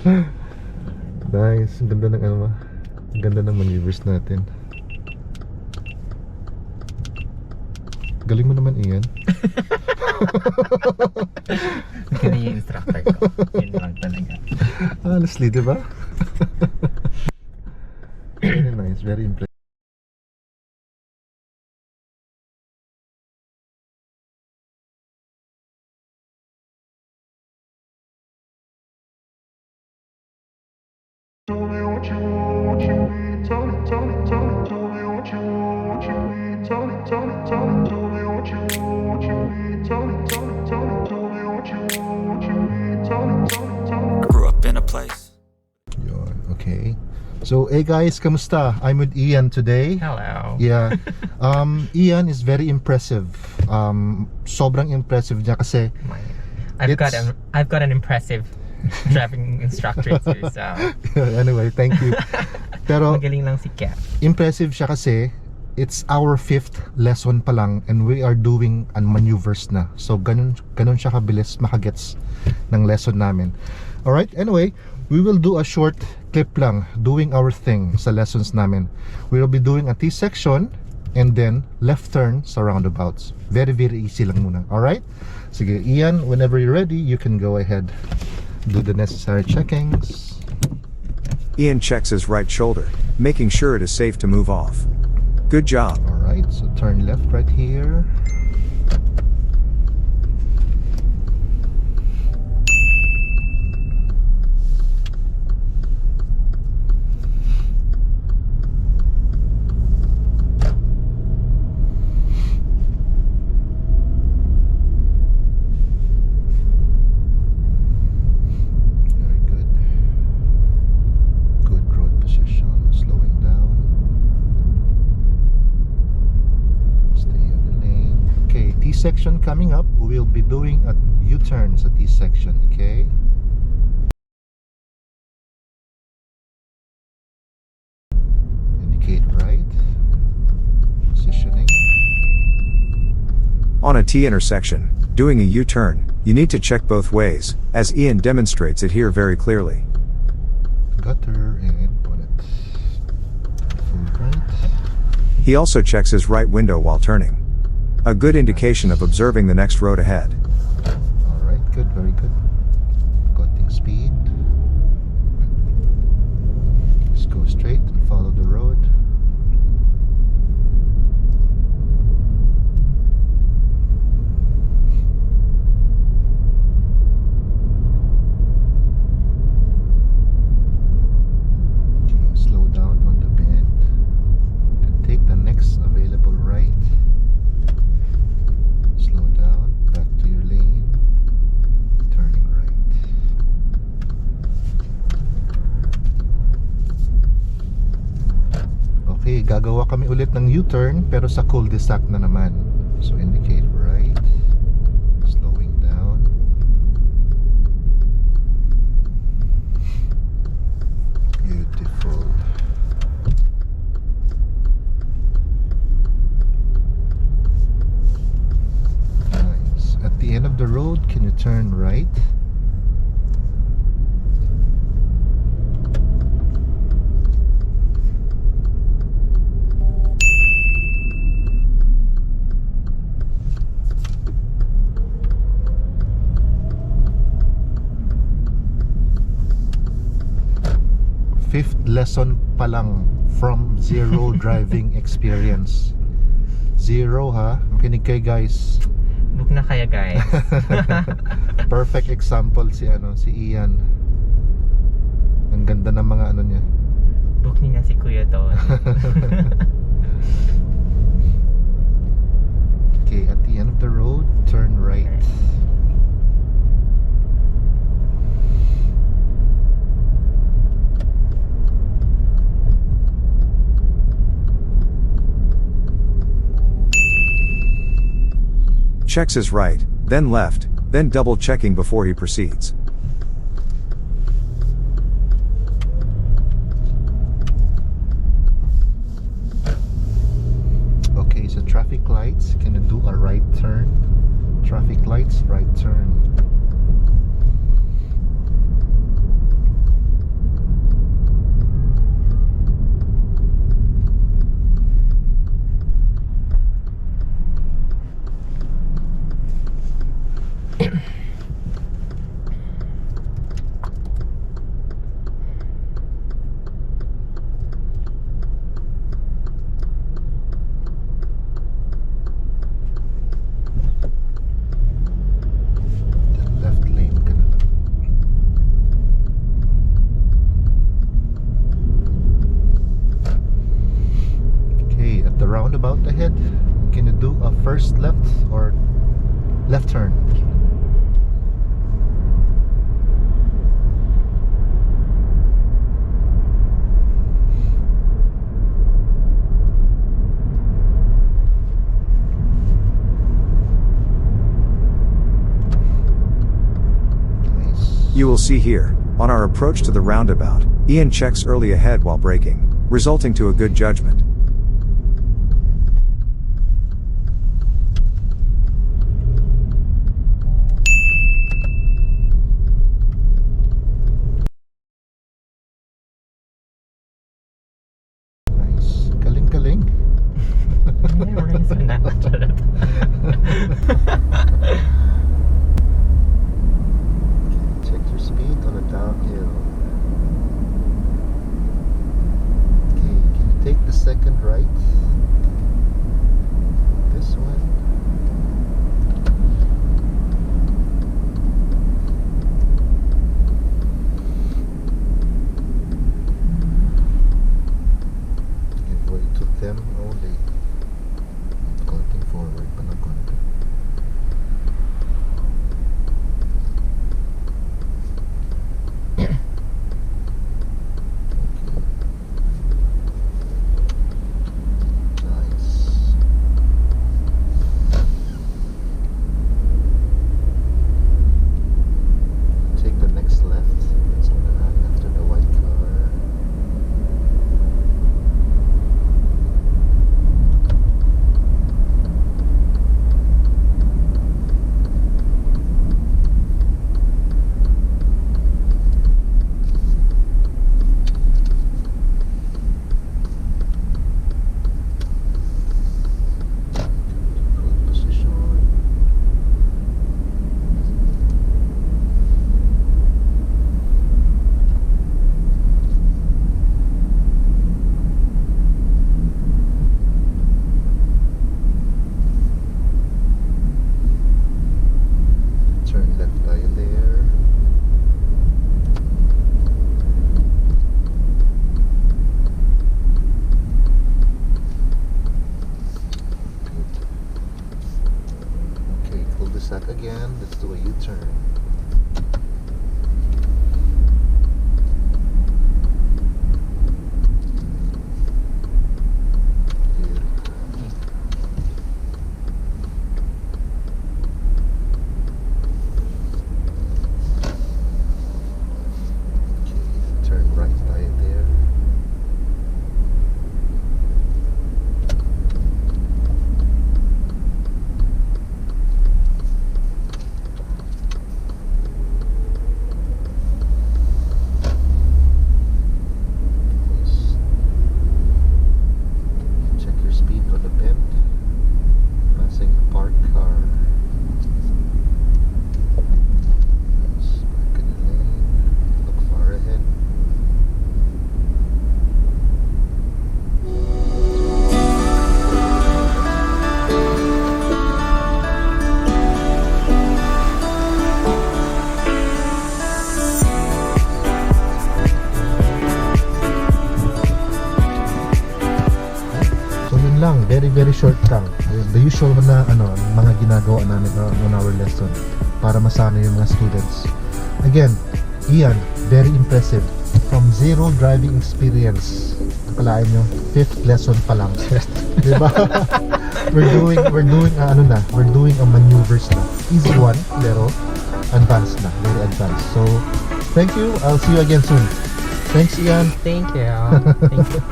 Nice, ang ganda ng ano, ang ganda ng maneuvers natin. Galing mo naman, Ian. Yan yung instructor ko. Yun lang talaga. Honestly, di ba? Very nice, very impressive. Tell me what you want, what you need. Tell me, tell me, tell me, tell me what you want, what you need. Tell me, tell me, tell me, tell me what you want, what you need. Tell me, tell me, tell me, tell me what you want, what you need. Tell me, tell me, tell me. I grew up in a place. Yun, okay. So, hey guys, kamusta? I'm with Ian today. Hello. Yeah. Ian is very impressive. Sobrang impressive niya kasi I've got an impressive driving instructor too, so anyway, thank you. Pero magaling lang si Cap. impressive siya kasi it's our 5th lesson pa lang and we are doing maneuvers na. So ganun siya kabilis makagets ng lesson namin. Alright, anyway, we will do a short clip lang doing our thing sa lessons namin. We will be doing a T-section and then left turn sa roundabouts. Very easy lang muna. Alright? Sige, Ian, whenever you're ready, you can go ahead. Do the necessary checkings. Ian checks his right shoulder, making sure it is safe to move off. Good job. Alright, so turn left right here. Section coming up, we'll be doing a U-turn sa T-section, okay? Indicate right. Positioning. On a T intersection, doing a U-turn, you need to check both ways, as Ian demonstrates it here very clearly. Gutter and bonnet. Full right. He also checks his right window while turning. A good indication of observing the next road ahead. Alright, good, very good. Cutting speed. Just go straight and follow the road. Okay, slow down on the bend. Then take the next available right. Slow down, back to your lane, turning right. Okay, gagawa kami ulit ng U-turn pero sa cul-de-sac na naman. So indicate right, slowing down. Beautiful. At the end of the road, can you turn right? Fifth lesson pa lang from zero driving experience. Zero, ha? Makinig kayo, guys. Book na kaya, guys. Perfect example si Ian. Ang ganda ng mga ano niya. Book niya si Kuya Don. Okay, at the end of the road, turn right. Checks his right, then left, then double checking before he proceeds. Okay, so traffic lights, can you do a right turn? Traffic lights, right turn. roundabout ahead. Can you do a first left or left turn? Nice. You will see here, on our approach to the roundabout, Ian checks early ahead while braking, resulting to a good judgment. Nice. Galing. Memories are not good. Check your speed on a downhill. Okay, can you take the second right? This one. Give way to them only. Counting forward, but not counting. Nice. Take the next left. That's gonna happen after the white car. Good position. Turn left tayo there. Good. Okay, cul-de-sac again. Let's do a U-turn. Okay, turn right tayo there. Nice. Check your speed on the bend. Passing the parked car. Nice. Back in the lane. Look far ahead. So yun lang, very short lang. The usual na mga ginagawa namin on our lesson para masana yung mga students. Again, Ian, very impressive. From zero driving experience, akalain nyo, 5th lesson pa lang. Diba? we're doing a maneuvers na. Easy one, pero advanced na, very advanced. So, thank you. I'll see you again soon. Thanks, Ian. Thank you. Thank you.